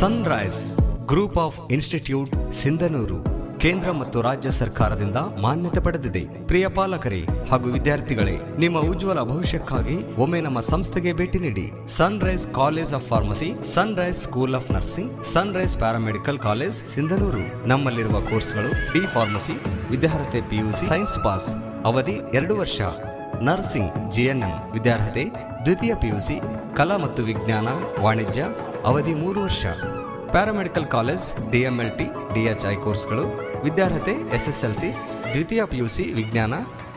Sunrise group of institute Sindhanur ಕೇಂದ್ರ ಮತ್ತು ರಾಜ್ಯ ಸರ್ಕಾರದಿಂದ ಮಾನ್ಯತೆ ಪಡೆದಿದೆ. ಪ್ರಿಯ ಪಾಲಕರೇ ಹಾಗೂ ವಿದ್ಯಾರ್ಥಿಗಳೇ, ನಿಮ್ಮ ಉಜ್ವಲ ಭವಿಷ್ಯಕ್ಕಾಗಿ ಒಮ್ಮೆ ನಮ್ಮ ಸಂಸ್ಥೆಗೆ ಭೇಟಿ ನೀಡಿ. Sunrise college of pharmacy, sunrise school of nursing, sunrise paramedical college Sindhanur. ನಮ್ಮಲ್ಲಿರುವ ಕೋರ್ಸ್ಗಳು ಡಿ ಫಾರ್ಮಸಿ, ವಿದ್ಯಾರ್ಹತೆ ಪಿಯುಸಿ ಸೈನ್ಸ್ ಪಾಸ್, ಅವಧಿ 2 ವರ್ಷ. ನರ್ಸಿಂಗ್ ಜಿಎನ್ಎಂ, ವಿದ್ಯಾರ್ಹತೆ ದ್ವಿತೀಯ ಪಿಯುಸಿ, ಕಲಾ ಮತ್ತು ವಿಜ್ಞಾನ ವಾಣಿಜ್ಯ, ಅವಧಿ 3 ವರ್ಷ. ಪ್ಯಾರಾಮೆಡಿಕಲ್ ಕಾಲೇಜ್ ಡಿಎಂಎಲ್ಟಿ ಡಿಎಚ್ಐ ಕೋರ್ಸ್ಗಳು, ವಿದ್ಯಾರ್ಹತೆ ಎಸ್ಎಸ್ಎಲ್ಸಿ ದ್ವಿತೀಯ ಪಿಯುಸಿ ವಿಜ್ಞಾನ,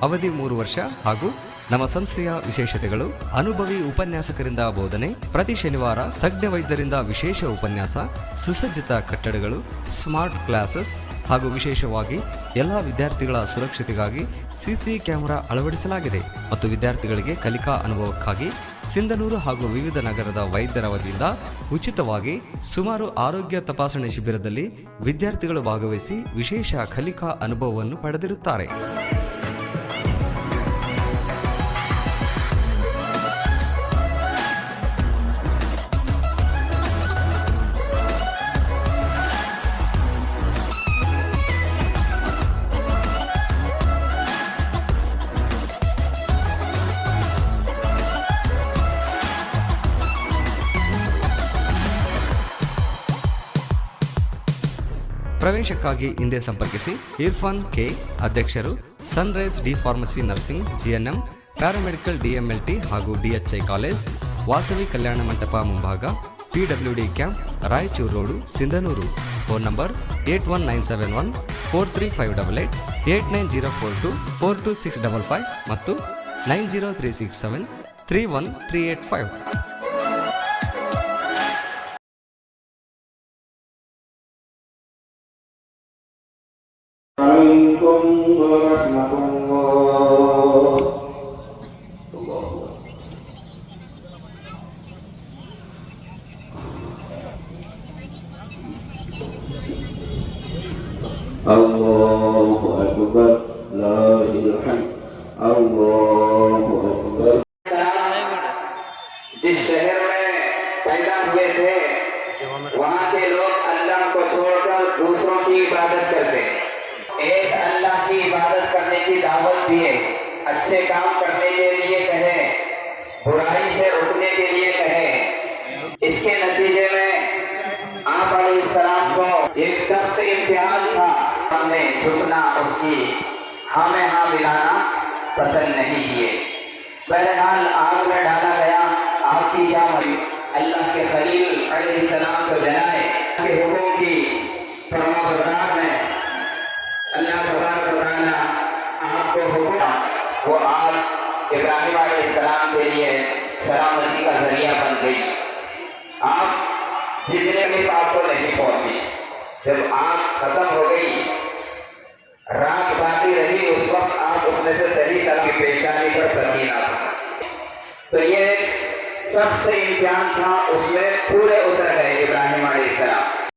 ಅವಧಿ 3 ವರ್ಷ. ಹಾಗೂ ನಮ್ಮ ಸಂಸ್ಥೆಯ ವಿಶೇಷತೆಗಳು: ಅನುಭವಿ ಉಪನ್ಯಾಸಕರಿಂದ ಬೋಧನೆ, ಪ್ರತಿ ಶನಿವಾರ ತಜ್ಞ ವೈದ್ಯರಿಂದ ವಿಶೇಷ ಉಪನ್ಯಾಸ, ಸುಸಜ್ಜಿತ ಕಟ್ಟಡಗಳು, ಸ್ಮಾರ್ಟ್ ಕ್ಲಾಸಸ್ ಹಾಗೂ ವಿಶೇಷವಾಗಿ ಎಲ್ಲ ವಿದ್ಯಾರ್ಥಿಗಳ ಸುರಕ್ಷತೆಗಾಗಿ ಸಿಸಿ ಕ್ಯಾಮೆರಾ ಅಳವಡಿಸಲಾಗಿದೆ. ಮತ್ತು ವಿದ್ಯಾರ್ಥಿಗಳಿಗೆ ಕಲಿಕಾ ಅನುಭವಕ್ಕಾಗಿ ಸಿಂಧನೂರು ಹಾಗೂ ವಿವಿಧ ನಗರದ ವೈದ್ಯರ ವತಿಯಿಂದ ಉಚಿತವಾಗಿ ಸುಮಾರು ಆರೋಗ್ಯ ತಪಾಸಣೆ ಶಿಬಿರದಲ್ಲಿ ವಿದ್ಯಾರ್ಥಿಗಳು ಭಾಗವಹಿಸಿ ವಿಶೇಷ ಕಲಿಕಾ ಅನುಭವವನ್ನು ಪಡೆದಿರುತ್ತಾರೆ. ಪ್ರವೇಶಕ್ಕಾಗಿ ಹಿಂದೆ ಸಂಪರ್ಕಿಸಿ. ಇರ್ಫಾನ್ ಕೆ, ಅಧ್ಯಕ್ಷರು, Sunrise D pharmacy nursing GNM, paramedical DMLT ಹಾಗೂ ಡಿಎಚ್ಐ ಕಾಲೇಜ್, ವಾಸವಿ ಕಲ್ಯಾಣ ಮಂಟಪ ಮುಂಭಾಗ, PWD camp, Raichur road, Sindhanur. Phone number 8197143588, 8904242655 ಮತ್ತು 9036731385. Allahu Akbar, la ilaha Allahu Akbar. जिस शहर में पैदा हुए थे वहाँ के लोग अल्लाह को छोड़कर दूसरों की इबादत करते हैं. एक अल्लाह की इबादत करने की दावत दिए, अच्छे काम करने के लिए कहे, बुराई से रोकने के लिए कहे. इसके नतीजे में आप अलैहिस्सलाम को एक सख्त इम्तिहान था. हमने झुकना, उसकी हाँ में हाँ मिलाना पसंद नहीं किए. बहरहाल आग में डाला गया. आपकी क्या मर्जी? अल्लाह के खलील अलैहिस्सलाम को जलाए के हुक्म की फरमाबरदार में अल्लाह तबारक व तआला आपको हुक्म, वो आग इब्राहिम अलैहिस्सलाम के लिए सलामती का जरिया बन गई. आप जितने भी आपको नहीं पहुंची, जब आग खत्म हो गई, रात बाकी रही, उस वक्त आप उसमें से सही सलाम की पेशानी पर पसीना था. तो ये सख्त इम्तिहान था, उसमें पूरे उतर गए इब्राहिम अलैहिस्सलाम.